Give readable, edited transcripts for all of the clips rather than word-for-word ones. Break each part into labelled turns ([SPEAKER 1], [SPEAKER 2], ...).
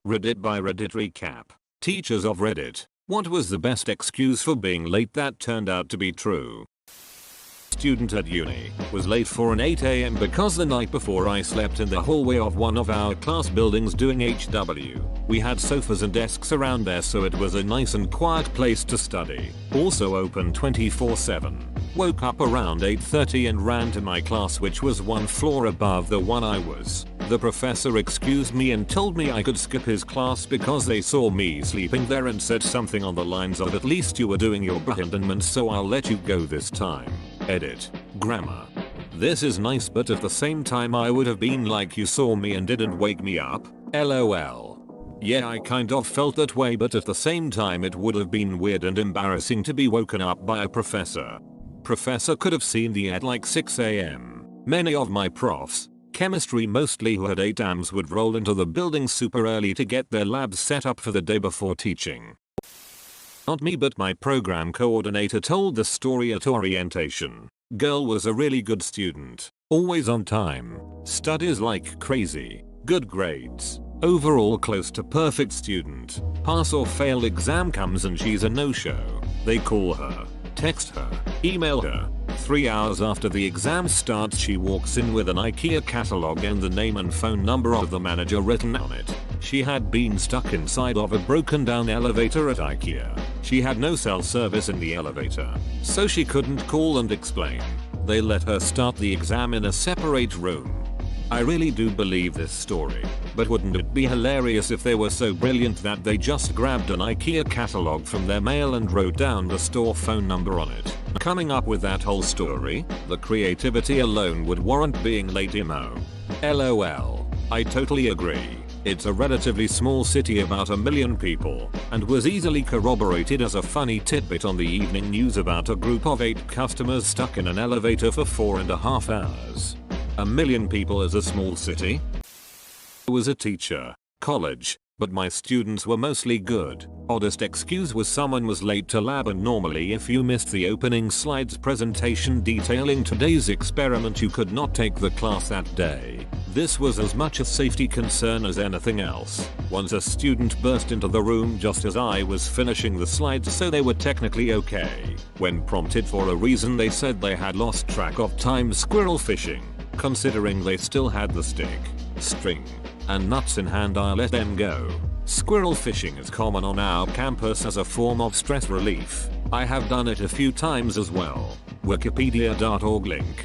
[SPEAKER 1] Reddit by Reddit recap. Teachers of Reddit, what was the best excuse for being late that turned out to be true? Student at uni was late for an 8 AM because the night before I slept in the hallway of one of our class buildings doing HW. We had sofas and desks around there, so it was a nice and quiet place to study. Also open 24/7. Woke up around 8:30 and ran to my class, which was one floor above the one I was. The professor excused me and told me I could skip his class because they saw me sleeping there and said something on the lines of, "At least you were doing your abandonment, so I'll let you go this time." Edit. Grammar. This is nice, but at the same time I would have been like, "You saw me and didn't wake me up? LOL. Yeah, I kind of felt that way, but at the same time it would have been weird and embarrassing to be woken up by a professor. Professor could have seen me at like 6 AM. Many of my profs, chemistry mostly, who had 8 AMs would roll into the building super early to get their labs set up for the day before teaching. Not me, but my program coordinator told the story at orientation. Girl was a really good student, always on time, studies like crazy, good grades, overall close to perfect student. Pass or fail exam comes and she's a no-show. They call her, text her, email her. 3 hours after the exam starts, she walks in with an IKEA catalog and the name and phone number of the manager written on it. She had been stuck inside of a broken down elevator at IKEA. She had no cell service in the elevator, so she couldn't call and explain. They let her start the exam in a separate room. I really do believe this story, but wouldn't it be hilarious if they were so brilliant that they just grabbed an IKEA catalog from their mail and wrote down the store phone number on it? Coming up with that whole story, the creativity alone would warrant being late emo. LOL. I totally agree. It's a relatively small city, about 1 million people, and was easily corroborated as a funny tidbit on the evening news about a group of 8 customers stuck in an elevator for 4.5 hours. 1 million people is a small city? I was a teacher, college, but my students were mostly good. Oddest excuse was someone was late to lab, and normally if you missed the opening slides presentation detailing today's experiment, you could not take the class that day. This was as much a safety concern as anything else. Once a student burst into the room just as I was finishing the slides, so they were technically okay. When prompted for a reason, they said they had lost track of time squirrel fishing. Considering they still had the stick, string, and nuts in hand, I let them go. Squirrel fishing is common on our campus as a form of stress relief. I have done it a few times as well. Wikipedia.org link.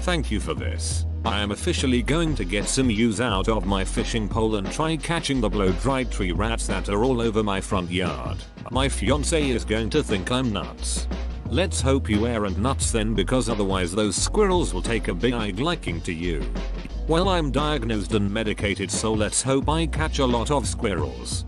[SPEAKER 1] Thank you for this. I am officially going to get some use out of my fishing pole and try catching the blow-dried tree rats that are all over my front yard. My fiance is going to think I'm nuts. Let's hope you aren't nuts then, because otherwise those squirrels will take a big liking to you. Well, I'm diagnosed and medicated, so let's hope I catch a lot of squirrels.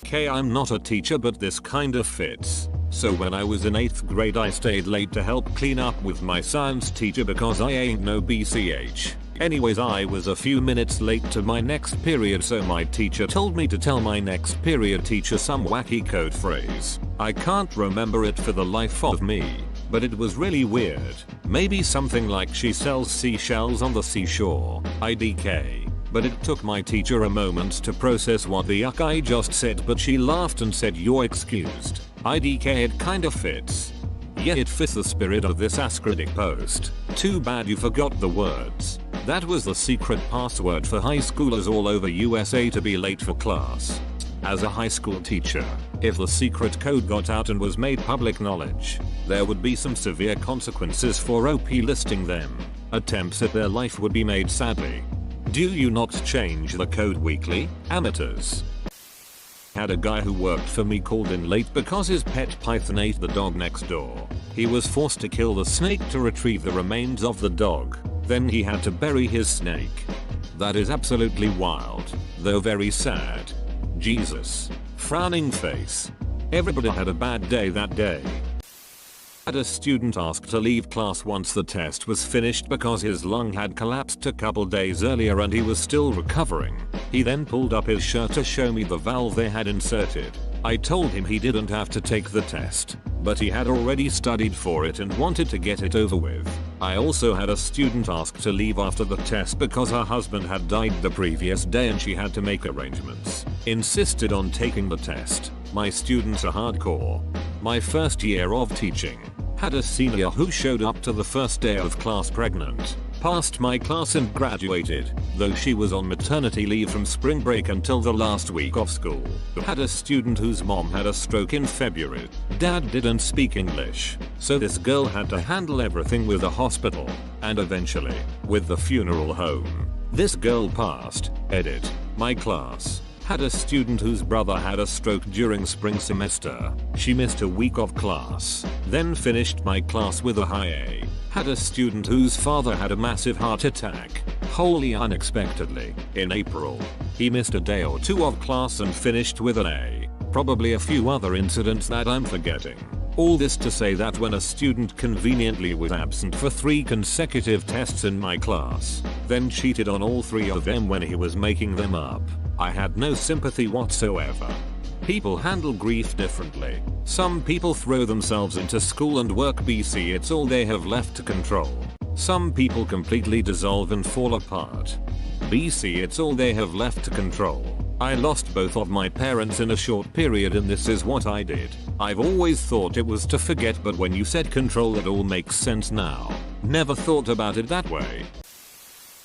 [SPEAKER 1] Okay, I'm not a teacher, but this kinda fits. So when I was in 8th grade, I stayed late to help clean up with my science teacher because I ain't no BCH. Anyways, I was a few minutes late to my next period, so my teacher told me to tell my next period teacher some wacky code phrase. I can't remember it for the life of me, but it was really weird. Maybe something like "she sells seashells on the seashore, IDK." But it took my teacher a moment to process what the yuck I just said, but she laughed and said, "You're excused. IDK, it kinda fits." Yeah, it fits the spirit of this AskReddit post. Too bad you forgot the words. That was the secret password for high schoolers all over USA to be late for class. As a high school teacher, if the secret code got out and was made public knowledge, there would be some severe consequences for OP listing them. Attempts at their life would be made, sadly. Do you not change the code weekly, amateurs? Had a guy who worked for me called in late because his pet python ate the dog next door. He was forced to kill the snake to retrieve the remains of the dog. Then he had to bury his snake. That is absolutely wild, though very sad. Jesus. Frowning face. Everybody had a bad day that day. Had a student asked to leave class once the test was finished because his lung had collapsed a couple days earlier and he was still recovering. He then pulled up his shirt to show me the valve they had inserted. I told him he didn't have to take the test, but he had already studied for it and wanted to get it over with. I also had a student ask to leave after the test because her husband had died the previous day and she had to make arrangements. Insisted on taking the test. My students are hardcore. My first year of teaching. Had a senior who showed up to the first day of class pregnant. Passed my class and graduated, though she was on maternity leave from spring break until the last week of school. Had a student whose mom had a stroke in February. Dad didn't speak English, so this girl had to handle everything with the hospital, and eventually, with the funeral home. This girl passed. Edit. My class had a student whose brother had a stroke during spring semester. She missed a week of class, then finished my class with a high A. Had a student whose father had a massive heart attack, wholly unexpectedly, in April. He missed a day or two of class and finished with an A. Probably a few other incidents that I'm forgetting. All this to say that when a student conveniently was absent for 3 consecutive tests in my class, then cheated on all 3 of them when he was making them up, I had no sympathy whatsoever. People handle grief differently. Some people throw themselves into school and work BC it's all they have left to control. Some people completely dissolve and fall apart. BC it's all they have left to control. I lost both of my parents in a short period and this is what I did. I've always thought it was to forget, but when you said control it all makes sense now. Never thought about it that way.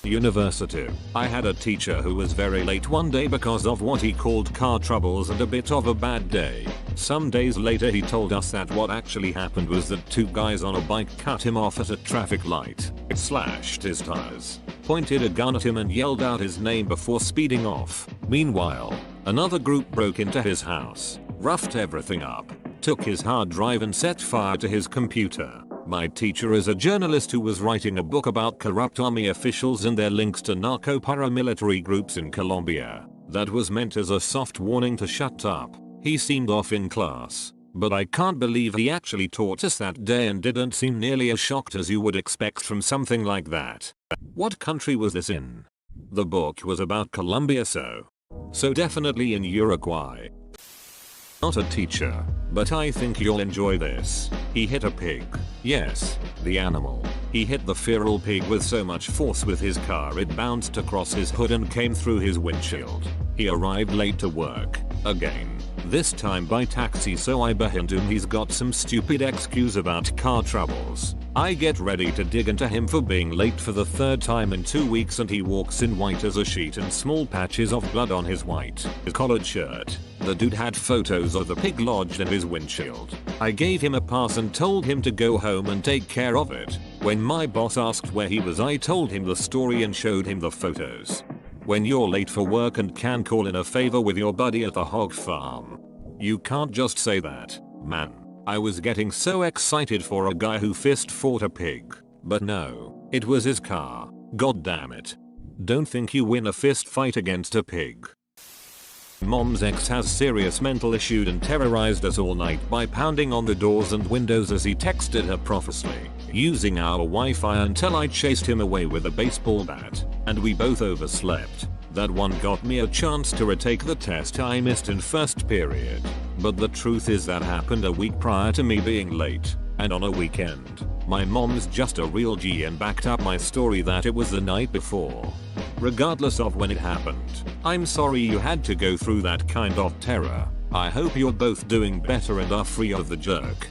[SPEAKER 1] University. I had a teacher who was very late one day because of what he called car troubles and a bit of a bad day. Some days later he told us that what actually happened was that 2 guys on a bike cut him off at a traffic light. It slashed his tires, pointed a gun at him and yelled out his name before speeding off. Meanwhile, another group broke into his house, roughed everything up, took his hard drive and set fire to his computer. My teacher is a journalist who was writing a book about corrupt army officials and their links to narco paramilitary groups in Colombia. That was meant as a soft warning to shut up. He seemed off in class, but I can't believe he actually taught us that day and didn't seem nearly as shocked as you would expect from something like that. What country was this in? The book was about Colombia, so definitely in Uruguay. Not a teacher, but I think you'll enjoy this. He hit a pig. Yes, the animal. He hit the feral pig with so much force with his car it bounced across his hood and came through his windshield. He arrived late to work, again. This time by taxi, so I behind him he's got some stupid excuse about car troubles. I get ready to dig into him for being late for the 3rd time in 2 weeks and he walks in white as a sheet and small patches of blood on his white collared shirt. The dude had photos of the pig lodged in his windshield. I gave him a pass and told him to go home and take care of it. When my boss asked where he was, I told him the story and showed him the photos. When you're late for work and can call in a favor with your buddy at the hog farm, you can't just say that, man. I was getting so excited for a guy who fist fought a pig. But no, it was his car. God damn it. Don't think you win a fist fight against a pig. Mom's ex has serious mental issues and terrorized us all night by pounding on the doors and windows as he texted her profusely, using our Wi-Fi until I chased him away with a baseball bat, and we both overslept. That one got me a chance to retake the test I missed in first period. But the truth is that happened a week prior to me being late, and on a weekend. My mom's just a real G and backed up my story that it was the night before. Regardless of when it happened, I'm sorry you had to go through that kind of terror. I hope you're both doing better and are free of the jerk.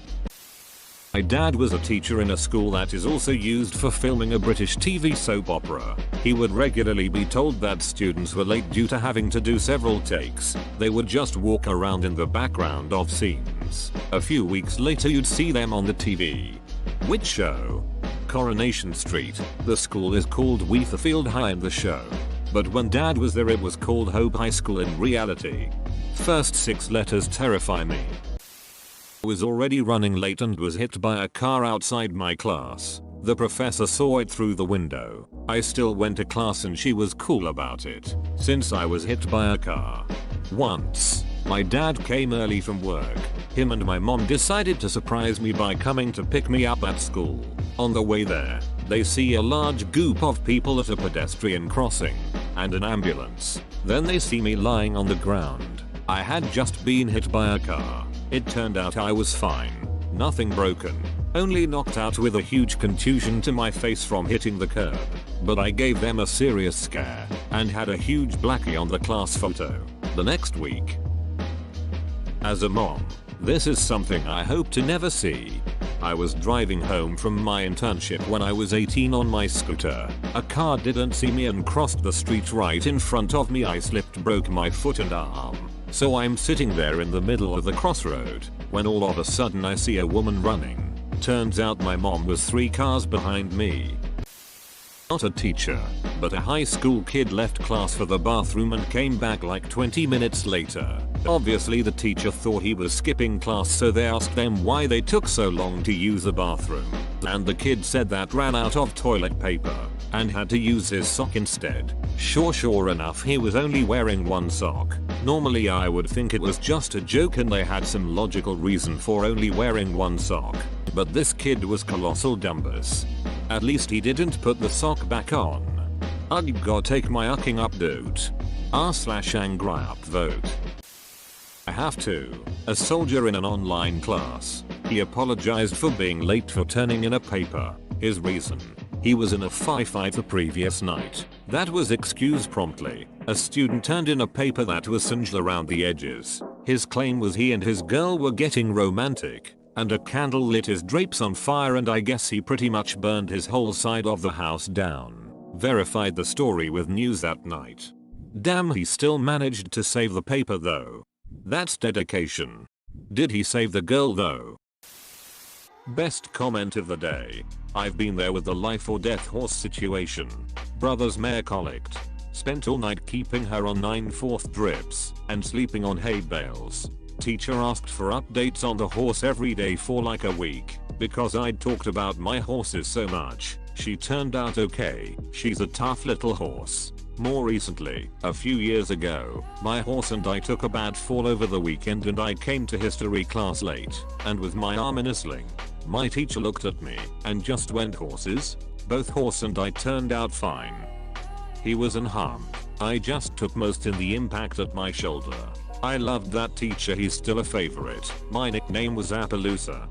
[SPEAKER 1] My dad was a teacher in a school that is also used for filming a British TV soap opera. He would regularly be told that students were late due to having to do several takes. They would just walk around in the background of scenes. A few weeks later you'd see them on the TV. Which show? Coronation Street. The school is called Weatherfield High in the show. But when Dad was there it was called Hope High School in reality. First 6 letters terrify me. I was already running late and was hit by a car outside my class. The professor saw it through the window. I still went to class and she was cool about it, since I was hit by a car. Once, my dad came early from work. Him and my mom decided to surprise me by coming to pick me up at school. On the way there, they see a large group of people at a pedestrian crossing, and an ambulance. Then they see me lying on the ground. I had just been hit by a car. It turned out I was fine. Nothing broken. Only knocked out with a huge contusion to my face from hitting the curb. But I gave them a serious scare, and had a huge blackie on the class photo. The next week. As a mom, this is something I hope to never see. I was driving home from my internship when I was 18 on my scooter. A car didn't see me and crossed the street right in front of me. I slipped, broke my foot and arm. So I'm sitting there in the middle of the crossroad when all of a sudden I see a woman running. Turns out my mom was 3 cars behind me. Not a teacher, but a high school kid left class for the bathroom and came back like 20 minutes later. Obviously the teacher thought he was skipping class, so they asked them why they took so long to use the bathroom. And the kid said that ran out of toilet paper and had to use his sock instead. Sure enough, he was only wearing 1 sock. Normally I would think it was just a joke and they had some logical reason for only wearing 1 sock. But this kid was colossal dumbus. At least he didn't put the sock back on. I'd go take my ucking Updoot. r/angry upvote. I have to. A soldier in an online class. He apologized for being late for turning in a paper. His reason: he was in a firefight the previous night. That was excused promptly. A student turned in a paper that was singed around the edges. His claim was he and his girl were getting romantic, and a candle lit his drapes on fire, and I guess he pretty much burned his whole side of the house down. Verified the story with news that night. Damn, he still managed to save the paper though. That's dedication. Did he save the girl though? Best comment of the day. I've been there with the life or death horse situation. Brother's mare colicked. Spent all night keeping her on 9/4 drips and sleeping on hay bales. Teacher asked for updates on the horse every day for like a week because I'd talked about my horses so much. She turned out okay. She's a tough little horse. More recently, a few years ago, my horse and I took a bad fall over the weekend and I came to history class late and with my arm in a sling. My teacher looked at me and just went, "Horses?" Both horse and I turned out fine. He was unharmed. I just took most in the impact at my shoulder. I loved that teacher, he's still a favorite. My nickname was Appaloosa.